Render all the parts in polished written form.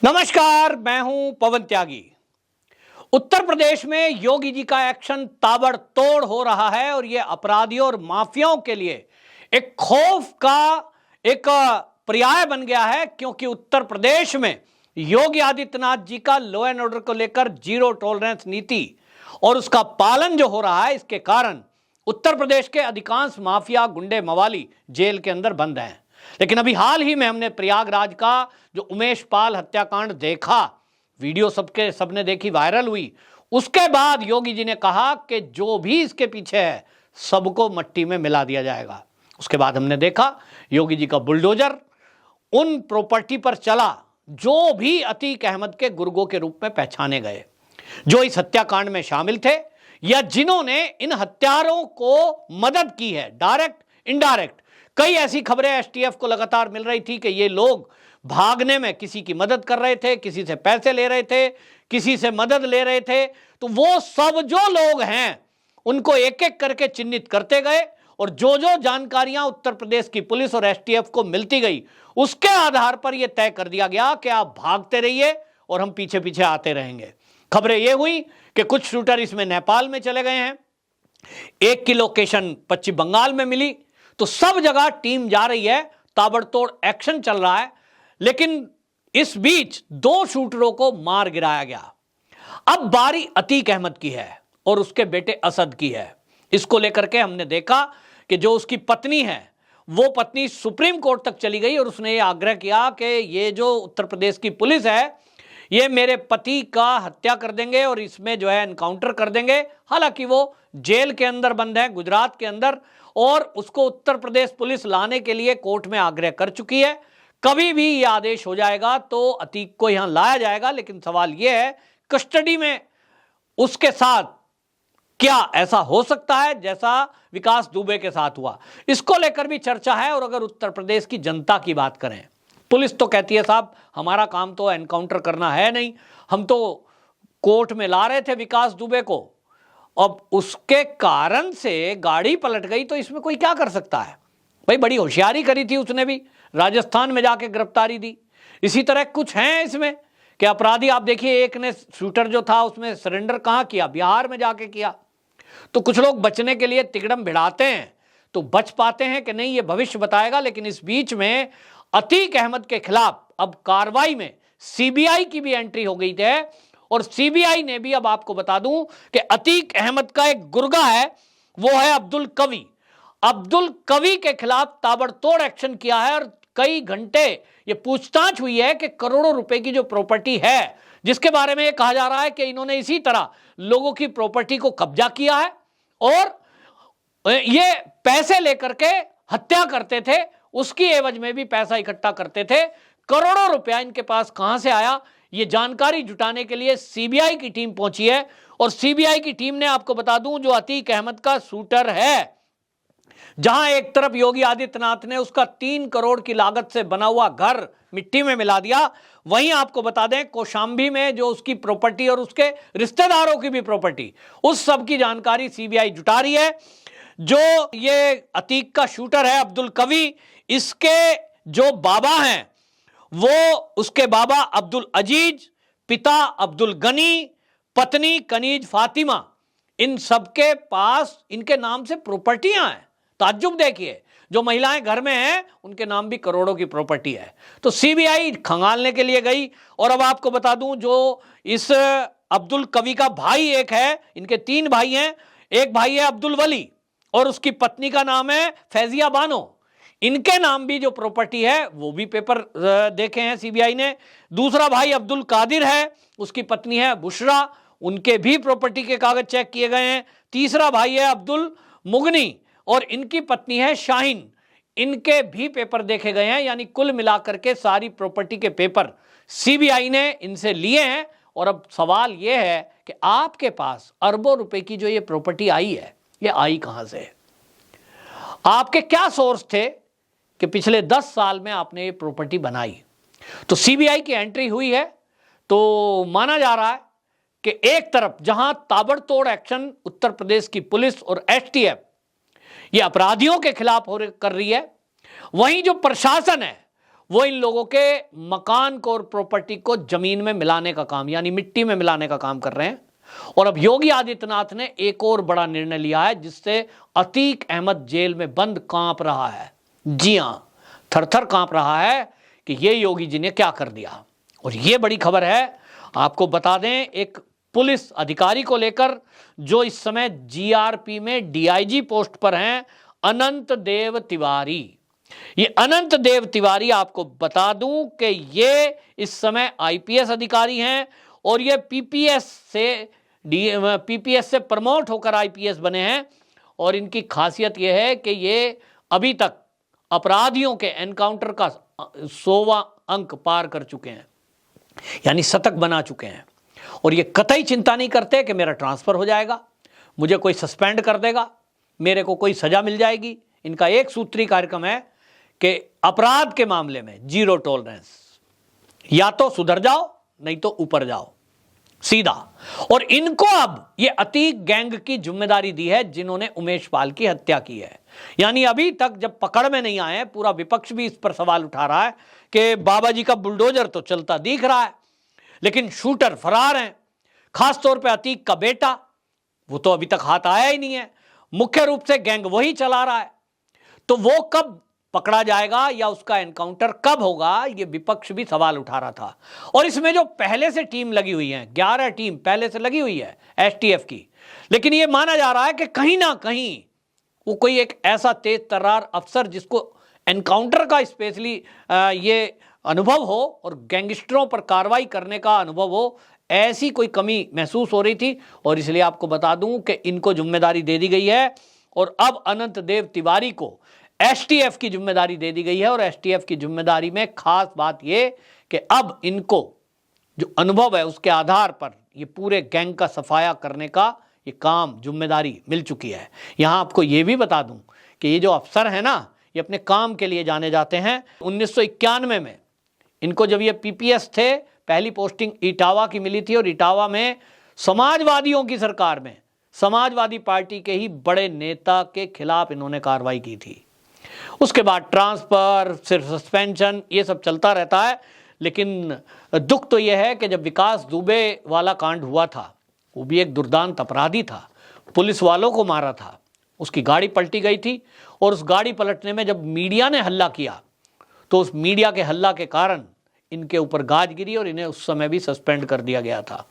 नमस्कार, मैं हूं पवन त्यागी। उत्तर प्रदेश में योगी जी का एक्शन ताबड़तोड़ हो रहा है और यह अपराधियों और माफियाओं के लिए एक खौफ का एक पर्याय बन गया है, क्योंकि उत्तर प्रदेश में योगी आदित्यनाथ जी का लॉ एंड ऑर्डर को लेकर जीरो टॉलरेंस नीति और उसका पालन जो हो रहा है, इसके कारण उत्तर प्रदेश के अधिकांश माफिया गुंडे मवाली जेल के अंदर बंद हैं। लेकिन अभी हाल ही में हमने प्रयागराज का जो उमेश पाल हत्याकांड देखा, वीडियो सबने देखी, वायरल हुई। उसके बाद योगी जी ने कहा कि जो भी इसके पीछे है सबको मट्टी में मिला दिया जाएगा। उसके बाद हमने देखा योगी जी का बुलडोजर उन प्रॉपर्टी पर चला जो भी अतीक अहमद के गुर्गों के रूप में पहचाने गए, जो इस हत्याकांड में शामिल थे या जिन्होंने इन हत्यारों को मदद की है, डायरेक्ट इनडायरेक्ट। कई ऐसी खबरें एसटीएफ को लगातार मिल रही थी कि ये लोग भागने में किसी की मदद कर रहे थे, किसी से पैसे ले रहे थे, किसी से मदद ले रहे थे। तो वो सब जो लोग हैं उनको एक एक करके चिन्हित करते गए और जो जो जानकारियां उत्तर प्रदेश की पुलिस और एसटीएफ को मिलती गई, उसके आधार पर यह तय कर दिया गया कि आप भागते रहिए और हम पीछे पीछे आते रहेंगे। खबरें यह हुई कि कुछ शूटर इसमें नेपाल में चले गए हैं, एक की लोकेशन पश्चिम बंगाल में मिली। तो सब जगह टीम जा रही है, ताबड़तोड़ एक्शन चल रहा है। लेकिन इस बीच दो शूटरों को मार गिराया गया। अब बारी अतीक अहमद की है और उसके बेटे असद की है। इसको लेकर के हमने देखा कि जो उसकी पत्नी है, वो पत्नी सुप्रीम कोर्ट तक चली गई और उसने ये आग्रह किया कि ये जो उत्तर प्रदेश की पुलिस है, ये मेरे पति का हत्या कर देंगे और इसमें जो है एनकाउंटर कर देंगे। हालांकि वो जेल के अंदर बंद है, गुजरात के अंदर, और उसको उत्तर प्रदेश पुलिस लाने के लिए कोर्ट में आग्रह कर चुकी है। कभी भी यह आदेश हो जाएगा तो अतीक को यहां लाया जाएगा। लेकिन सवाल यह है, कस्टडी में उसके साथ क्या ऐसा हो सकता है जैसा विकास दुबे के साथ हुआ? इसको लेकर भी चर्चा है। और अगर उत्तर प्रदेश की जनता की बात करें, पुलिस तो कहती है साहब हमारा काम तो एनकाउंटर करना है नहीं, हम तो कोर्ट में ला रहे थे विकास दुबे को, अब उसके कारण से गाड़ी पलट गई तो इसमें कोई क्या कर सकता है? भाई बड़ी होशियारी करी थी उसने भी, राजस्थान में जाके गिरफ्तारी दी। इसी तरह कुछ हैं इसमें कि अपराधी, आप देखिए एक ने शूटर जो था उसमें सरेंडर कहां किया, बिहार में जाके किया। तो कुछ लोग बचने के लिए तिकड़म भिड़ाते हैं, तो बच पाते हैं कि नहीं ये भविष्य बताएगा। लेकिन इस बीच में अतीक अहमद के खिलाफ अब कार्रवाई में सीबीआई की भी एंट्री हो गई है और सीबीआई ने भी, अब आपको बता दूं कि अतीक अहमद का एक गुर्गा है, वो है अब्दुल कवी। अब्दुल कवी के खिलाफ ताबड़तोड़ एक्शन किया है और कई घंटे ये पूछताछ हुई है कि करोड़ों रुपए की जो प्रॉपर्टी है, जिसके बारे में ये कहा जा रहा है कि इन्होंने इसी तरह लोगों की प्रॉपर्टी को कब्जा किया है और ये पैसे लेकर के हत्या करते थे, उसकी एवज में भी पैसा इकट्ठा करते थे। करोड़ों रुपया इनके पास कहां से आया, ये जानकारी जुटाने के लिए सीबीआई की टीम पहुंची है। और सीबीआई की टीम ने, आपको बता दूं, जो अतीक अहमद का शूटर है, जहां एक तरफ योगी आदित्यनाथ ने उसका 3 करोड़ की लागत से बना हुआ घर मिट्टी में मिला दिया, वहीं आपको बता दें कौशाम्बी में जो उसकी प्रॉपर्टी और उसके रिश्तेदारों की भी प्रॉपर्टी, उस सब की जानकारी सीबीआई जुटा रही है। जो ये अतीक का शूटर है अब्दुल कवी, इसके जो बाबा हैं वो, उसके बाबा अब्दुल अजीज, पिता अब्दुल गनी, पत्नी कनीज फातिमा, इन सबके पास इनके नाम से प्रॉपर्टियां हैं। ताज्जुब देखिए, जो महिलाएं घर में हैं उनके नाम भी करोड़ों की प्रॉपर्टी है। तो सीबीआई खंगालने के लिए गई। और अब आपको बता दूं, जो इस अब्दुल कवी का भाई एक है, इनके 3 भाई हैं, एक भाई है अब्दुल वली और उसकी पत्नी का नाम है फैजिया बानो। इनके नाम भी जो प्रॉपर्टी है वो भी पेपर देखे हैं सीबीआई ने। दूसरा भाई अब्दुल कादिर है, उसकी पत्नी है बुशरा, उनके भी प्रॉपर्टी के कागज चेक किए गए हैं। तीसरा भाई है अब्दुल मुगनी और इनकी पत्नी है शाहीन, इनके भी पेपर देखे गए हैं। यानी कुल मिलाकर के सारी प्रॉपर्टी के पेपर सीबीआई ने इनसे लिए हैं। और अब सवाल यह है कि आपके पास अरबों रुपए की जो ये प्रॉपर्टी आई है, ये आई कहां से? आपके क्या सोर्स थे कि पिछले 10 साल में आपने ये प्रॉपर्टी बनाई? तो सीबीआई की एंट्री हुई है। तो माना जा रहा है कि एक तरफ जहां ताबड़तोड़ एक्शन उत्तर प्रदेश की पुलिस और एसटीएफ ये अपराधियों के खिलाफ कर रही है, वहीं जो प्रशासन है वो इन लोगों के मकान को और प्रॉपर्टी को जमीन में मिलाने का काम, यानी मिट्टी में मिलाने का काम कर रहे हैं। और अब योगी आदित्यनाथ ने एक और बड़ा निर्णय लिया है, जिससे अतीक अहमद जेल में बंद कांप रहा है। जी हां, थरथर कांप रहा है कि ये योगी जी ने क्या कर दिया। और ये बड़ी खबर है, आपको बता दें, एक पुलिस अधिकारी को लेकर जो इस समय जीआरपी में डीआईजी पोस्ट पर हैं, अनंत देव तिवारी। ये अनंत देव तिवारी, आपको बता दूं कि ये इस समय आईपीएस अधिकारी हैं और ये पीपीएस से प्रमोट होकर आईपीएस बने हैं। और इनकी खासियत यह है कि ये अभी तक अपराधियों के एनकाउंटर का 100वां अंक पार कर चुके हैं, यानी शतक बना चुके हैं। और ये कतई चिंता नहीं करते कि मेरा ट्रांसफर हो जाएगा, मुझे कोई सस्पेंड कर देगा, मेरे को कोई सजा मिल जाएगी। इनका एक सूत्री कार्यक्रम है कि अपराध के मामले में जीरो टॉलरेंस, या तो सुधर जाओ नहीं तो ऊपर जाओ, सीधा। और इनको अब ये अतीक गैंग की जिम्मेदारी दी है, जिन्होंने उमेश पाल की हत्या की है। यानी अभी तक जब पकड़ में नहीं आए, पूरा विपक्ष भी इस पर सवाल उठा रहा है कि बाबा जी का बुलडोजर तो चलता दिख रहा है, लेकिन शूटर फरार हैं। खासतौर पे अतीक का बेटा, वो तो अभी तक हाथ आया ही नहीं है। मुख्य रूप से गैंग वही चला रहा है, तो वो कब पकड़ा जाएगा या उसका एनकाउंटर कब होगा, ये विपक्ष भी सवाल उठा रहा था। और इसमें जो पहले से टीम लगी हुई है, 11 टीम पहले से लगी हुई है एसटीएफ की, लेकिन ये माना जा रहा है कि कहीं ना कहीं वो कोई एक ऐसा तेज तर्रार अफसर जिसको एनकाउंटर का स्पेशली ये अनुभव हो और गैंगस्टरों पर कार्रवाई करने का अनुभव हो, ऐसी कोई कमी महसूस हो रही थी। और इसलिए आपको बता दूं कि इनको जिम्मेदारी दे दी गई है और अब अनंत देव तिवारी को एसटीएफ की जिम्मेदारी दे दी गई है। और एसटीएफ की जिम्मेदारी में खास बात यह कि अब इनको जो अनुभव है उसके आधार पर ये पूरे गैंग का सफाया करने का ये काम, जिम्मेदारी मिल चुकी है। यहां आपको ये भी बता दूं कि ये जो अफसर है ना, ये अपने काम के लिए जाने जाते हैं। 1991 में इनको जब ये पीपीएस थे, पहली पोस्टिंग इटावा की मिली थी और इटावा में समाजवादियों की सरकार में समाजवादी पार्टी के ही बड़े नेता के खिलाफ इन्होंने कार्रवाई की थी। उसके बाद ट्रांसफर, सिर्फ सस्पेंशन, ये सब चलता रहता है। लेकिन दुख तो यह है कि जब विकास दुबे वाला कांड हुआ था, वो भी एक दुर्दांत अपराधी था, पुलिस वालों को मारा था, उसकी गाड़ी पलटी गई थी और उस गाड़ी पलटने में जब मीडिया ने हल्ला किया तो उस मीडिया के हल्ला के कारण इनके ऊपर गाज गिरी और इन्हें उस समय भी सस्पेंड कर दिया गया था।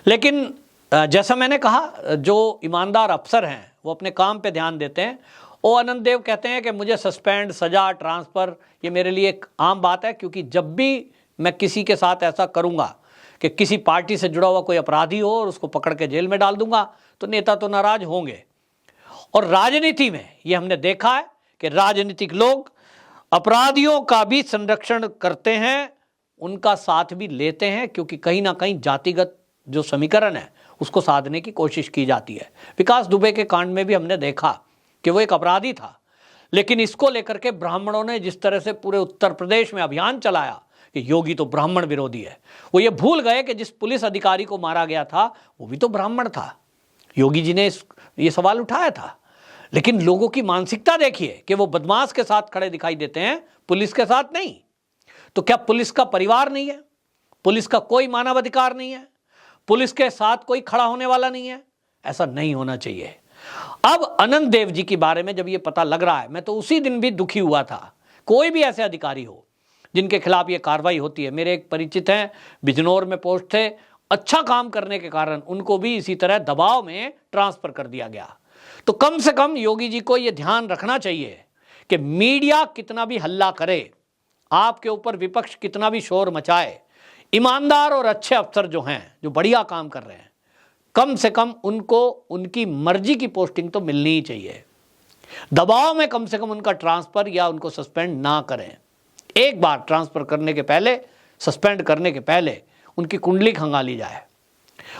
लेकिन जैसा मैंने कहा, जो ईमानदार अफसर हैं वो अपने काम पे ध्यान देते हैं। ओ अनंत देव कहते हैं कि मुझे सस्पेंड, सजा, ट्रांसफ़र ये मेरे लिए एक आम बात है, क्योंकि जब भी मैं किसी के साथ ऐसा करूंगा कि किसी पार्टी से जुड़ा हुआ कोई अपराधी हो और उसको पकड़ के जेल में डाल दूंगा तो नेता तो नाराज होंगे। और राजनीति में ये हमने देखा है कि राजनीतिक लोग अपराधियों का भी संरक्षण करते हैं, उनका साथ भी लेते हैं, क्योंकि कहीं ना कहीं जातिगत जो समीकरण है उसको साधने की कोशिश की जाती है। विकास दुबे के कांड में भी हमने देखा कि वो एक अपराधी था, लेकिन इसको लेकर के ब्राह्मणों ने जिस तरह से पूरे उत्तर प्रदेश में अभियान चलाया कि योगी तो ब्राह्मण विरोधी है, वो ये भूल गए कि जिस पुलिस अधिकारी को मारा गया था वो भी तो ब्राह्मण था। योगी जी ने ये सवाल उठाया था, लेकिन लोगों की मानसिकता देखिए कि वो बदमाश के साथ खड़े दिखाई देते हैं, पुलिस के साथ नहीं। तो क्या पुलिस का परिवार नहीं है? पुलिस का कोई मानवाधिकार नहीं है? पुलिस के साथ कोई खड़ा होने वाला नहीं है? ऐसा नहीं होना चाहिए। अब अनंत देव जी के बारे में जब ये पता लग रहा है, मैं तो उसी दिन भी दुखी हुआ था। कोई भी ऐसे अधिकारी हो जिनके खिलाफ ये कार्रवाई होती है, मेरे एक परिचित हैं, बिजनौर में पोस्ट थे, अच्छा काम करने के कारण उनको भी इसी तरह दबाव में ट्रांसफर कर दिया गया। तो कम से कम योगी जी को यह ध्यान रखना चाहिए कि मीडिया कितना भी हल्ला करे, आपके ऊपर विपक्ष कितना भी शोर मचाए, ईमानदार और अच्छे अफसर जो हैं, जो बढ़िया काम कर रहे हैं, कम से कम उनको उनकी मर्जी की पोस्टिंग तो मिलनी ही चाहिए। दबाव में कम से कम उनका ट्रांसफर या उनको सस्पेंड ना करें। एक बार ट्रांसफर करने के पहले, सस्पेंड करने के पहले उनकी कुंडली खंगाली जाए।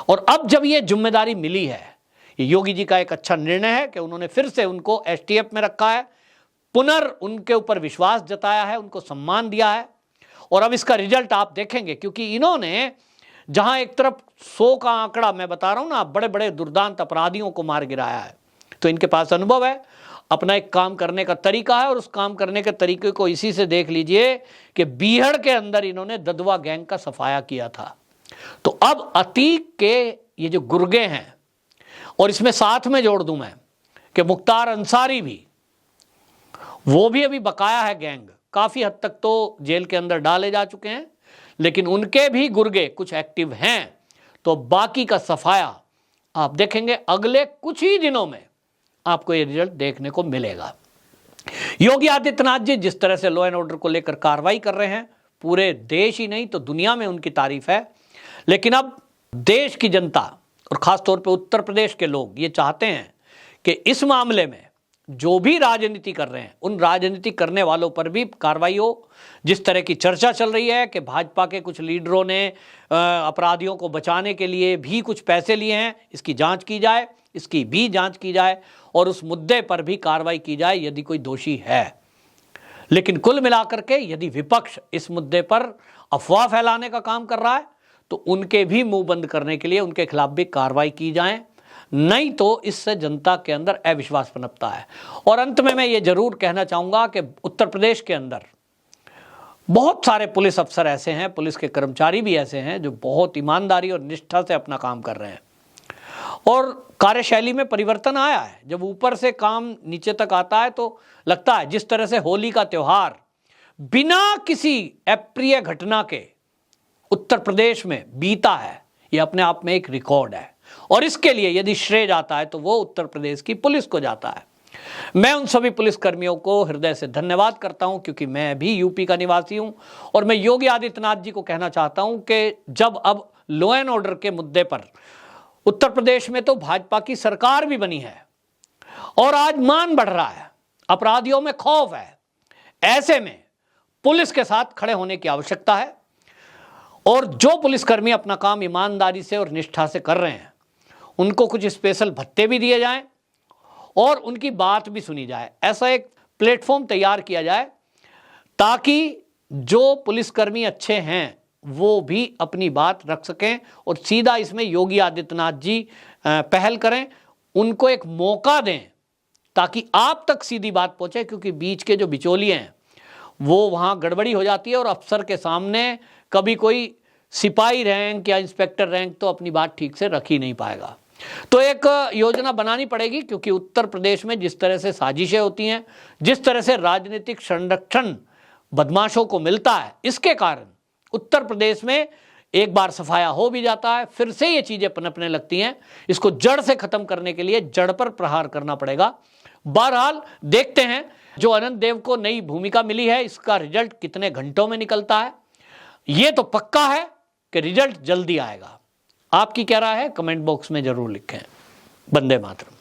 और अब जब ये जिम्मेदारी मिली है, ये योगी जी का एक अच्छा निर्णय है कि उन्होंने फिर से उनको एसटीएफ में रखा है, उनके ऊपर विश्वास जताया है, उनको सम्मान दिया है। और अब इसका रिजल्ट आप देखेंगे, क्योंकि इन्होंने जहां एक तरफ 100 का आंकड़ा मैं बता रहा हूं ना, बड़े बड़े दुर्दांत अपराधियों को मार गिराया है, तो इनके पास अनुभव है। अपना एक काम करने का तरीका है और उस काम करने के तरीके को इसी से देख लीजिए कि बीहड़ के अंदर इन्होंने ददवा गैंग का सफाया किया था। तो अब अतीक के ये जो गुर्गे हैं, और इसमें साथ में जोड़ दूं मैं कि मुख्तार अंसारी भी, वो भी अभी बकाया है गैंग, काफी हद तक तो जेल के अंदर डाले जा चुके हैं, लेकिन उनके भी गुर्गे कुछ एक्टिव हैं। तो बाकी का सफाया आप देखेंगे अगले कुछ ही दिनों में आपको ये रिजल्ट देखने को मिलेगा। योगी आदित्यनाथ जी जिस तरह से लॉ एंड ऑर्डर को लेकर कार्रवाई कर रहे हैं, पूरे देश ही नहीं तो दुनिया में उनकी तारीफ है। लेकिन अब देश की जनता और खासतौर पे उत्तर प्रदेश के लोग ये चाहते हैं कि इस मामले में जो भी राजनीति कर रहे हैं उन राजनीति करने वालों पर भी कार्रवाई हो। जिस तरह की चर्चा चल रही है कि भाजपा के कुछ लीडरों ने अपराधियों को बचाने के लिए भी कुछ पैसे लिए हैं, इसकी जांच की जाए, इसकी भी जांच की जाए और उस मुद्दे पर भी कार्रवाई की जाए यदि कोई दोषी है। लेकिन कुल मिलाकर के यदि विपक्ष इस मुद्दे पर अफवाह फैलाने का काम कर रहा है तो उनके भी मुंह बंद करने के लिए उनके खिलाफ भी कार्रवाई की जाए, नहीं तो इससे जनता के अंदर अविश्वास पनपता है। और अंत में मैं ये जरूर कहना चाहूंगा कि उत्तर प्रदेश के अंदर बहुत सारे पुलिस अफसर ऐसे हैं, पुलिस के कर्मचारी भी ऐसे हैं जो बहुत ईमानदारी और निष्ठा से अपना काम कर रहे हैं और कार्यशैली में परिवर्तन आया है। जब ऊपर से काम नीचे तक आता है तो लगता है जिस तरह से होली का त्योहार बिना किसी अप्रिय घटना के उत्तर प्रदेश में बीता है, यह अपने आप में एक रिकॉर्ड है और इसके लिए यदि श्रेय जाता है तो वो उत्तर प्रदेश की पुलिस को जाता है। मैं उन सभी पुलिस कर्मियों को हृदय से धन्यवाद करता हूं क्योंकि मैं भी यूपी का निवासी हूं और मैं योगी आदित्यनाथ जी को कहना चाहता हूं कि जब अब लॉ एंड ऑर्डर के मुद्दे पर उत्तर प्रदेश में तो भाजपा की सरकार भी बनी है और आज मान बढ़ रहा है, अपराधियों में खौफ है, ऐसे में पुलिस के साथ खड़े होने की आवश्यकता है और जो पुलिसकर्मी अपना काम ईमानदारी से और निष्ठा से कर रहे हैं उनको कुछ स्पेशल भत्ते भी दिए जाएं और उनकी बात भी सुनी जाए। ऐसा एक प्लेटफॉर्म तैयार किया जाए ताकि जो पुलिसकर्मी अच्छे हैं वो भी अपनी बात रख सकें और सीधा इसमें योगी आदित्यनाथ जी पहल करें, उनको एक मौका दें ताकि आप तक सीधी बात पहुंचे, क्योंकि बीच के जो बिचौलिए हैं वो वहां गड़बड़ी हो जाती है और अफसर के सामने कभी कोई सिपाही रैंक या इंस्पेक्टर रैंक तो अपनी बात ठीक से रख ही नहीं पाएगा। तो एक योजना बनानी पड़ेगी क्योंकि उत्तर प्रदेश में जिस तरह से साजिशें होती हैं, जिस तरह से राजनीतिक संरक्षण बदमाशों को मिलता है, इसके कारण उत्तर प्रदेश में एक बार सफाया हो भी जाता है, फिर से ये चीजें पनपने लगती हैं। इसको जड़ से खत्म करने के लिए जड़ पर प्रहार करना पड़ेगा। बहरहाल देखते हैं जो अनंत देव को नई भूमिका मिली है इसका रिजल्ट कितने घंटों में निकलता है। ये तो पक्का है कि रिजल्ट जल्दी आएगा। आपकी क्या राय है कमेंट बॉक्स में जरूर लिखें। वंदे मातरम।